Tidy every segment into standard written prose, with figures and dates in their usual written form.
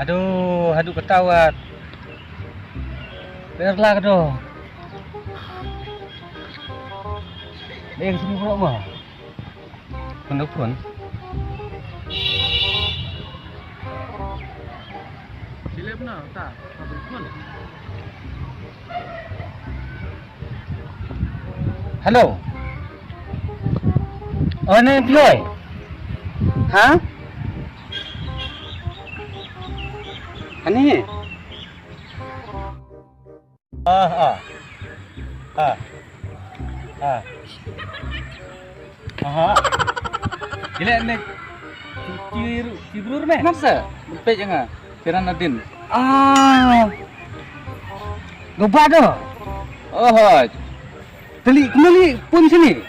Aduh, aduh ketawat. Biarlah aduh. Yang sini pula mah. Pun. Sila benar tak? Pun. Halo. Oh, ini Ploy. Hah? Ani. Ah. Aha. Gila nek cibrur meh. Kenapa? Sampai jangan. Kiran Nadin. Lupa dah. Oh, Kembali pun sini.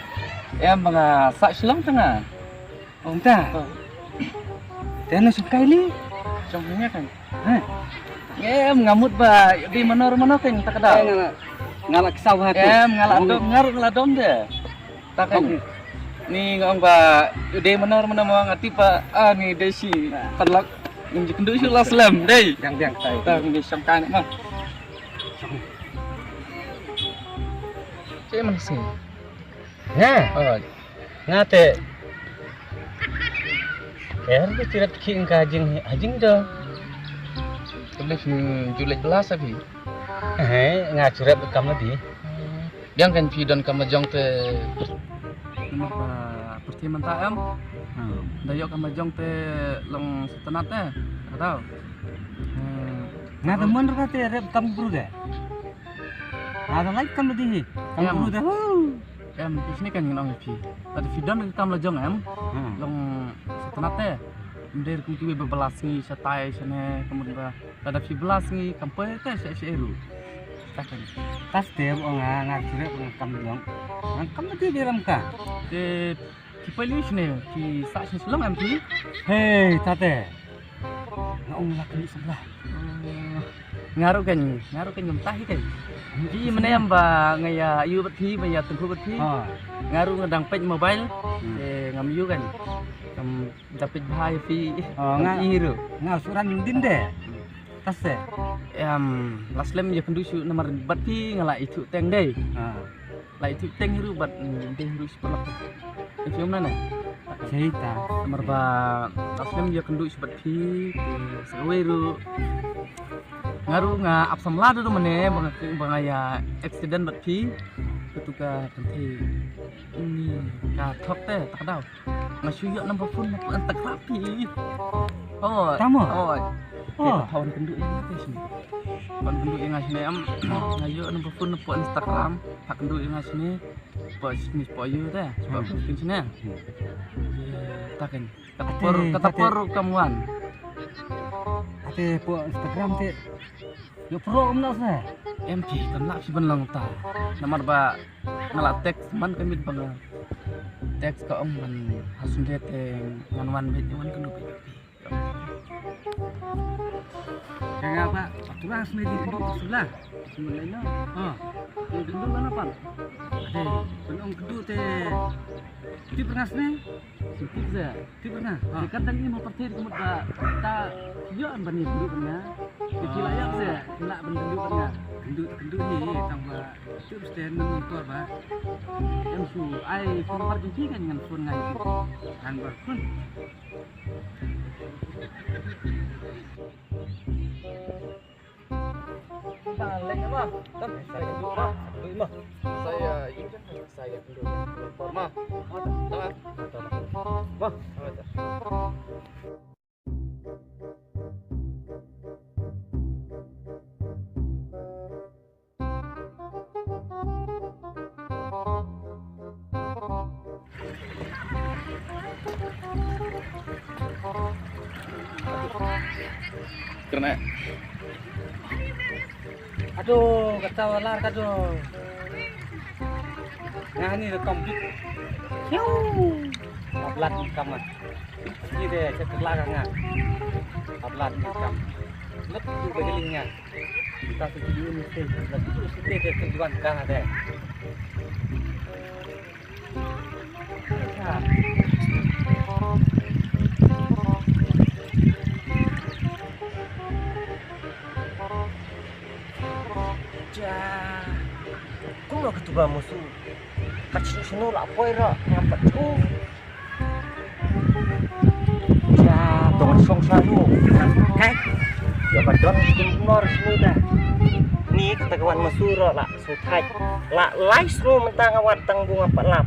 mga sak silang tengah. Oh, entah. Tiada suka ini. Contohnya kan. Hah? Ngamut ba di menor kan tak ada. Ngalak sawah tu. Ngaladong deh. Tak kan. Ni ngong ba di menor mau ngati pa ni desi padlak ngi kendu su laslam dei. Yang saya. Tak ngi sangkan mah. Cik mana sih? Hah? Ngate. Harus tidak king hajing dah. Boleh Julai belas abi. Ngacurat kamu di. Yang kan pi don kamajong te kenapa perti mentam dayok kamajong te long setenat te tahu Nah teman kata rep kamu buru dah. Ada lagi kamu di. Kamu buru dah. Di sini kan nong pi. Tadi pi don kam lajong long setenat te. Mendir kumki bebelas ni setai sana kemudian ada pi belas ni kampai te se-eru. Tas dia ngacurat kamu dong. Kamu di dalam kah? Di pilihan ni di saksi selang MP. Hei, tate. Ngaung laki sebelah. Ngaruh kan gemtah kan. Di mana yang ba ngaya yu berpi, ngaya tengku berpi. Ngaruh ngedang page mobile. Ngam yu kan. Ngam dapat bahaya pi. Ngaru. Ngasuran din deh. Tas deh. Laslam je kendusu nomor berpi ngala itu teng deh. Lah itu teng hiru bat deh hiru sepelak. Itu mana? Cerita. Nomor ba laslam je kendusu berpi seweru. Ngaruh absam ladu tu mana bangaya accident berpi ketuka penting ini ka top teh tak tahu ngasuyuk nombor phone antak rapi. Oh, kamu? Tahun kenduk yang nanti sini. Tahun kenduk yang ngasih ni ngayu nombor phone po Instagram. Tak kenduk yang ngasih ni po sini po you teh. Sebab mungkin sini. Takin. Kata kamuan. Ate po Instagram teh. Yo pro umnas nah. MP kan nak si benlang ta. Nomor ba ngalak teks man kami bang. Teks ka man hasun deteng nganwan bet wan kenduk. Kayak apa? Terus media kedua sebelah. Sebenarnya, yang kedua mana pan? Ada, penong kedua teh. Ti pernah sini? Sedikit saja. Ti pernah. Kadang ini mau percaya kemudian kita jual bani dulu punya. Di layak saja, nak bani dulu punya. Kedua ni tambah terus teh menonton bah. Yang su, ai phone par jumpi kan dengan phone ngai itu. Kan berpun. Balik apa? Saya kenduk mah. Saya ini saya kenduk. Forma. Tangan. Wah, karena Aduh, kata walar kado. Nah ini rekam bit. Hiu. Tablat kamar. Ini deh cek belakangnya. Tablat kam. Lep tu begelingnya. Kita tuju mesti. Lep tu mesti deh tujuan kan ada. Ja. Kung lo ketuba musuh. Kacil sunu lah poi ra ngapat tu. Ja, tong song salu. Kai. Ya padon bikin nor sunu dah. Ni kata kawan musuh ra lah sutai. Lah lai sunu mentang awat tanggung ngapat lap.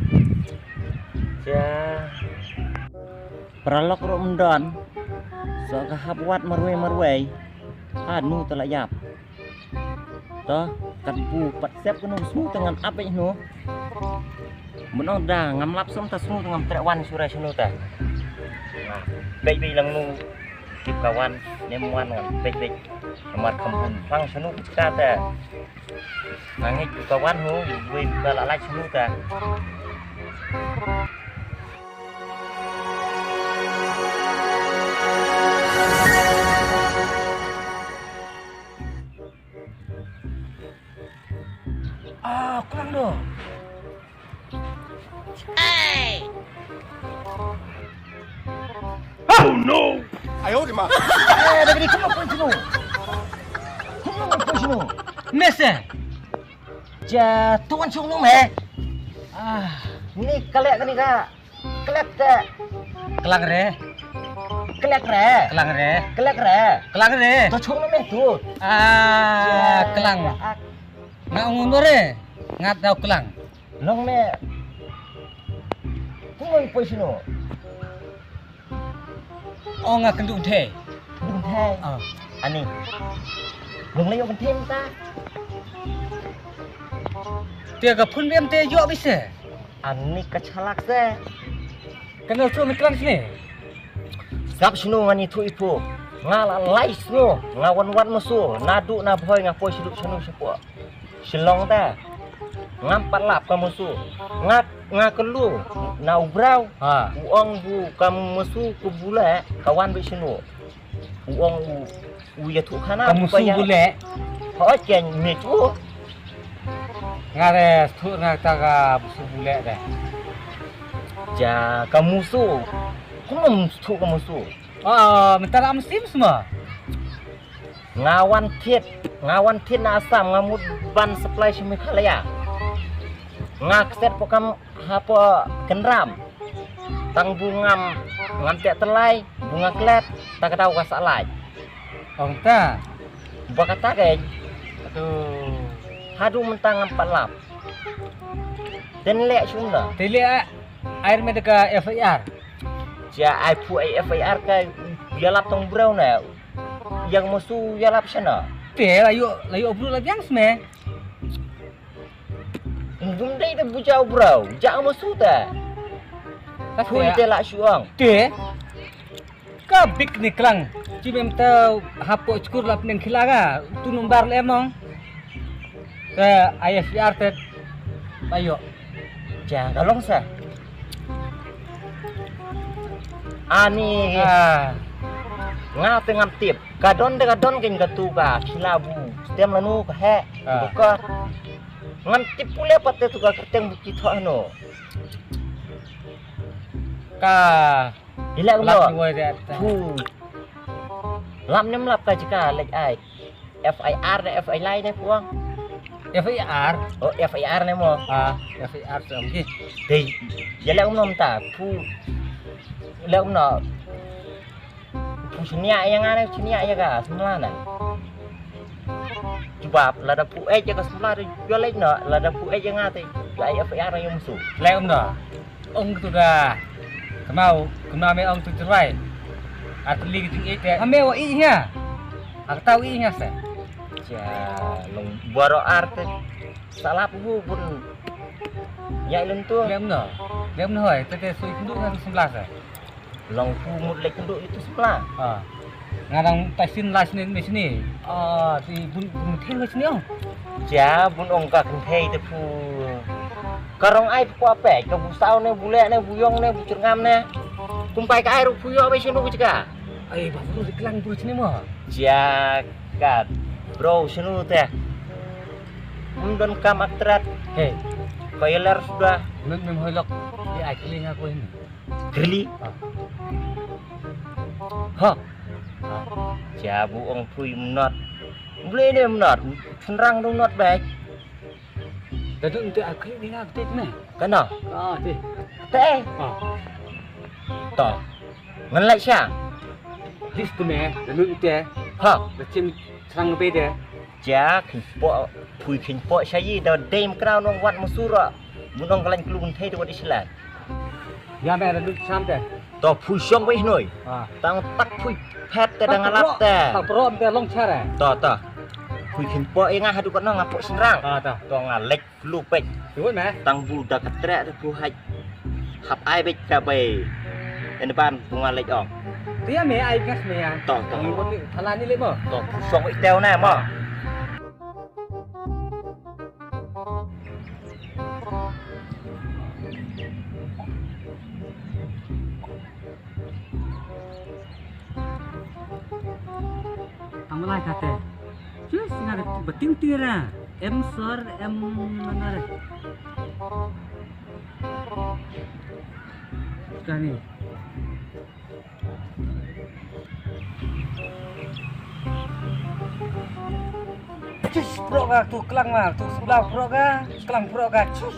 Ja. Peralok ro mendon. So kahap wat marwe. Anu telah yap. Toh kan bu pat sep kenu smu dengan apa ini? Menong dah ngam lap som ta smu dengan trewan surai sunu ta. Nah, baik lang nu tip kawan nemuan on baik. Kamar kampung pang sunu ta ta. Nangik kawan hu we bala lai sunu ta. Kurang dong. Oh no! Dari kamu pun sini. Kamu pun sini. Mese. Ja, tuan sungguh meh. Ni kelek ni kak. Kelek tak. Kelang re. Kelek re. Kelang re. Kelek re. Kelang re. Tu sungguh meh tu. Kelang. Nggak ngundur re. Ngat tahu kelang. Long meh. Kamu pun sini. Oh nggak kenduk teh. Dung thay. Ani. Dung leo kan thêm ta. Dia ke pun biam teh jauh bisa. Ani kacalak se. Kenal tu kelang sini. Sap sini ngani tu ipu. Ngala lai sini. Ngawan musuh. Nadu na boy ngapoi hidup sini siapa. Silong ta. Ngampat lap kamu musuh. Ngakelu na ubrau. Uang bu kamu musuh ku bule kawan be sini. Uang u ya tu kana Kamu su bule. Ho chen me tu. Ngare tu ngataga su bule deh. Ja kamu musuh. Kamu tu kamu musuh. Mentar amsim semua. Ngawan tit na asam ngamut ban supply simi khalaya. Ngakset pokam hapa kenram. Tang bungam ngantek telai, bunga klet, tak tahu kasak lai. Ông ta. Bakata ke Aduh. hadu mentang empat lap. Dan lek sunda. Tili air medika FIR. Ja ai pu ai FIR ke yalap tong brau na. Yang musuh yalap sana. Teh layu obru lagi yang sme. Bundai tu bujau brau. Ja musuh ta. Pui te lak syuang. Teh. Ka big ni kelang. Cibem tau hapo cukur lap neng kilaga. Tu numbar lemong. IFR te ayo. Ja kalong sa. Ani ngap ngam tip kadon ken gatu ka kilabu stem lanu ka he buka ngam tip pule patte tu ka keteng bukti tho no Ka ilak lap lo ni woi fu lam nem lap ka jika lek ai FIR ne FI lai ne puang FIR. oh FIR ne mo FIR semgi. dei yalak nom ta fu lek no Senia yang ada senia ya ga semlana. Coba lada pu aja ka semlana jual lagi no lada pu aja ngate. Lai FIR yang musuh. Lek ông tu dah. Kemau me ông tu cerai. Atli gitu ite. Ame wa ihnya. Aku tahu ihnya se. Ja long baro arte. Salah pu pun. Ya ilun tu. Lek hoi tete sui kenduk ngan 11 se. Long pu mut lek nduk itu sebelah. Ngarang tasin las ni di sini. Si bun thel di sini ông. Ja bun ong ka kenthei te pu. Karong ai pu apa? Ka bu sau ne bule ne buyong ne bucur ngam ne. Kumpai ka ai ru puyo be sinu juga. Ai baru di kelang tu sini mah. Ja kat bro sinu teh. Mundon kam aktrat. Hei, Kailar sudah mem holok di ai keling aku ini. gerli. Ha. Jabu ong pui menot. Boleh ni menat. Senrang dong not baik. Dadu untuk aku ni nak tit ni. Kena. Ti. Teh. Ah. To. Ngan lai sia. Dis tu me. Dadu untuk Ha. macam serang be dia. Ja khinh po phui khinh po sai dah dem krau nong wat musura. Munong kalain kelun thei tu wat Islam. Ya me dadu sampai. To phui song wei noi. Ah. Tang tak phui phet te dang alap te. Tak perlu dia long cara. To. Phui khinh po ngah hadu kot nong apok senrang. Ah ta. To ngalek flu pek. Tengok me. Tang bu dak ketrek tu pu haj. Hap ai bek ka be. En depan bu ngalek ong. Dia me ai ngas me ya. To. Tengok ni thalan ni le mo. To phui song wei teo na mo. Amalai kata. Cus singa beting tira. Em sor em mana re. Kani. Cus pro ga tu kelang ma tu sebelah pro ga kelang pro ga cus.